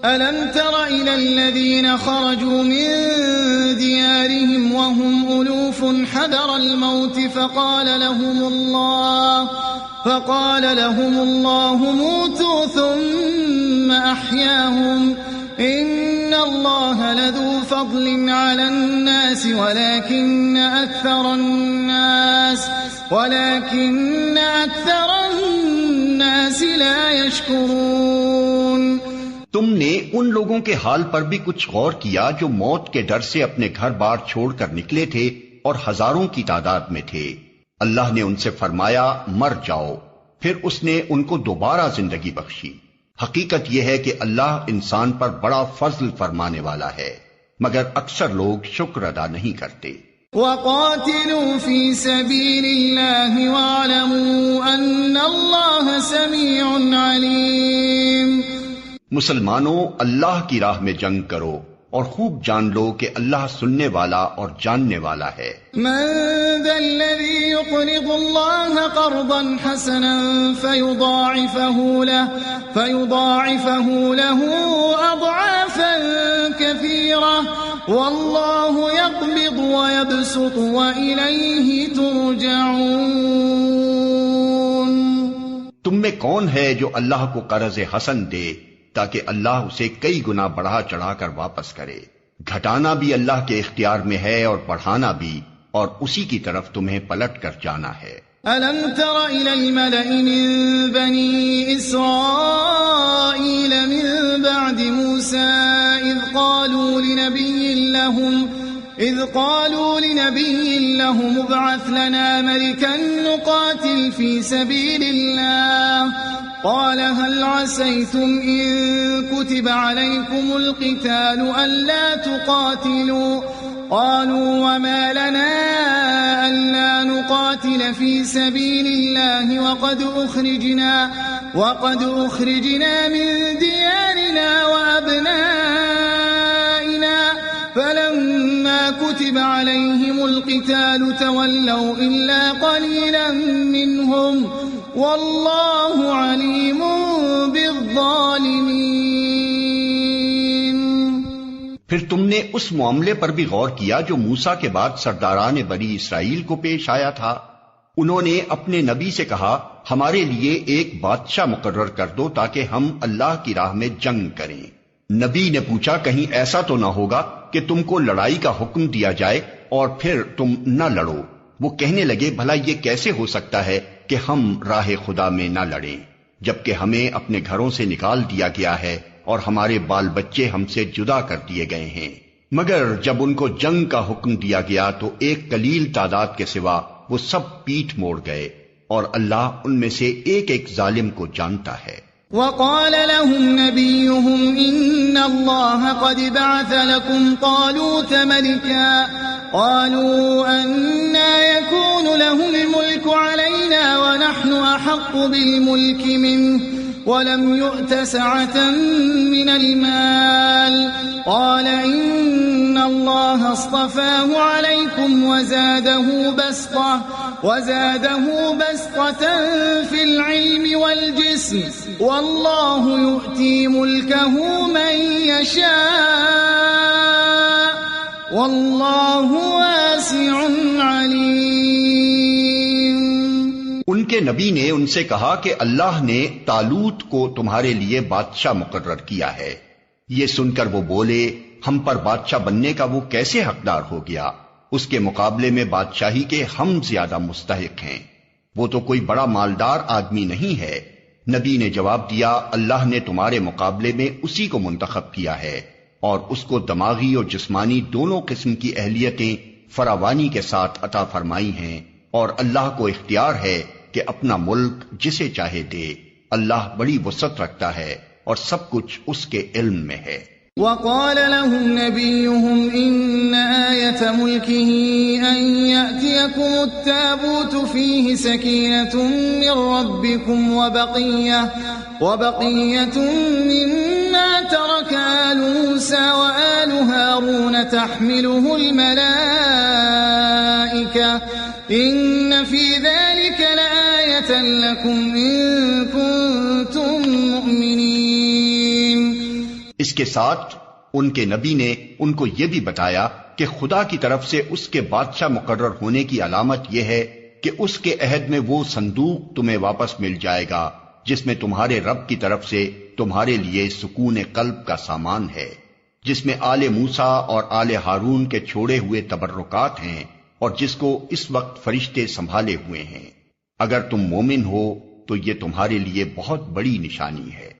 ألم تر إلى الذين خرجوا من ديارهم وهم ألوف حذر الموت فقال لهم الله موتوا ثم أحياهم إن الله لذو فضل على الناس ولكن أكثر الناس لا يشكرون. تم نے ان لوگوں کے حال پر بھی کچھ غور کیا جو موت کے ڈر سے اپنے گھر بار چھوڑ کر نکلے تھے اور ہزاروں کی تعداد میں تھے. اللہ نے ان سے فرمایا مر جاؤ، پھر اس نے ان کو دوبارہ زندگی بخشی. حقیقت یہ ہے کہ اللہ انسان پر بڑا فضل فرمانے والا ہے، مگر اکثر لوگ شکر ادا نہیں کرتے. وَقَاتِلُوا فِي سَبِيلِ اللَّهِ وَاعْلَمُوا أَنَّ اللَّهَ سَمِيعٌ عَلِيمٌ. مسلمانوں اللہ کی راہ میں جنگ کرو اور خوب جان لو کہ اللہ سننے والا اور جاننے والا ہے. من ذا الذي يقرض الله قرضا حسنا فيضاعفه له أضعافا كثيرة والله يقبض ويبسط وإليه ترجعون. تم میں کون ہے جو اللہ کو قرض حسن دے تاکہ اللہ اسے کئی گنا بڑھا چڑھا کر واپس کرے؟ گھٹانا بھی اللہ کے اختیار میں ہے اور بڑھانا بھی، اور اسی کی طرف تمہیں پلٹ کر جانا ہے. أَلَمْ تَرَ إِلَى الْمَلَإِ مِنْ بَنِي إِسْرَائِيلَ مِنْ بَعْدِ مُوسَى إِذْ قَالُوا لِنَبِيٍّ لَهُمُ ابْعَثْ لَنَا مَلِكًا نُقَاتِلْ فِي سَبِيلِ اللَّهِ قال هل عسيتم إن كتب عليكم القتال ألا تقاتلوا قالوا وما لنا ألا نقاتل في سبيل الله وقد أخرجنا من ديارنا وأبنائنا فلما كتب عليهم القتال تولوا إلا قليلا منهم واللہ علیم بالظالمین. پھر تم نے اس معاملے پر بھی غور کیا جو موسیٰ کے بعد سرداران بنی اسرائیل کو پیش آیا تھا. انہوں نے اپنے نبی سے کہا ہمارے لیے ایک بادشاہ مقرر کر دو تاکہ ہم اللہ کی راہ میں جنگ کریں. نبی نے پوچھا کہیں ایسا تو نہ ہوگا کہ تم کو لڑائی کا حکم دیا جائے اور پھر تم نہ لڑو؟ وہ کہنے لگے بھلا یہ کیسے ہو سکتا ہے کہ ہم راہ خدا میں نہ لڑیں جبکہ ہمیں اپنے گھروں سے نکال دیا گیا ہے اور ہمارے بال بچے ہم سے جدا کر دیے گئے ہیں. مگر جب ان کو جنگ کا حکم دیا گیا تو ایک قلیل تعداد کے سوا وہ سب پیٹھ موڑ گئے، اور اللہ ان میں سے ایک ایک ظالم کو جانتا ہے. وقال لهم نبيهم إن الله قد بعث لكم طالوت ملكا قالوا أنا يكون له الملك علينا ونحن أحق بالملك منه ولم يؤت سعة من المال قال إن الله اصطفاه عليكم وزاده بسطة في العلم والجسم والله يؤتي ملكه من يشاء والله واسع عليم. ان کے نبی نے ان سے کہا کہ اللہ نے طالوت کو تمہارے لیے بادشاہ مقرر کیا ہے. یہ سن کر وہ بولے ہم پر بادشاہ بننے کا وہ کیسے حقدار ہو گیا؟ اس کے مقابلے میں بادشاہی کے ہم زیادہ مستحق ہیں. وہ تو کوئی بڑا مالدار آدمی نہیں ہے. نبی نے جواب دیا اللہ نے تمہارے مقابلے میں اسی کو منتخب کیا ہے اور اس کو دماغی اور جسمانی دونوں قسم کی اہلیتیں فراوانی کے ساتھ عطا فرمائی ہیں، اور اللہ کو اختیار ہے کہ اپنا ملک جسے چاہے دے. اللہ بڑی وسعت رکھتا ہے اور سب کچھ اس کے علم میں ہے. وقال لهم نبيهم إن آية ملكه أن يأتيكم التابوت فيه سكينة من ربكم وبقية مما ترك آل موسى وآل هارون تحمله الملائكة إن في ذلك لآية لكم إن كنتم مؤمنين. اس کے ساتھ ان کے نبی نے ان کو یہ بھی بتایا کہ خدا کی طرف سے اس کے بادشاہ مقرر ہونے کی علامت یہ ہے کہ اس کے عہد میں وہ صندوق تمہیں واپس مل جائے گا جس میں تمہارے رب کی طرف سے تمہارے لیے سکون قلب کا سامان ہے، جس میں آل موسیٰ اور آل ہارون کے چھوڑے ہوئے تبرکات ہیں، اور جس کو اس وقت فرشتے سنبھالے ہوئے ہیں۔ اگر تم مومن ہو تو یہ تمہارے لیے بہت بڑی نشانی ہے۔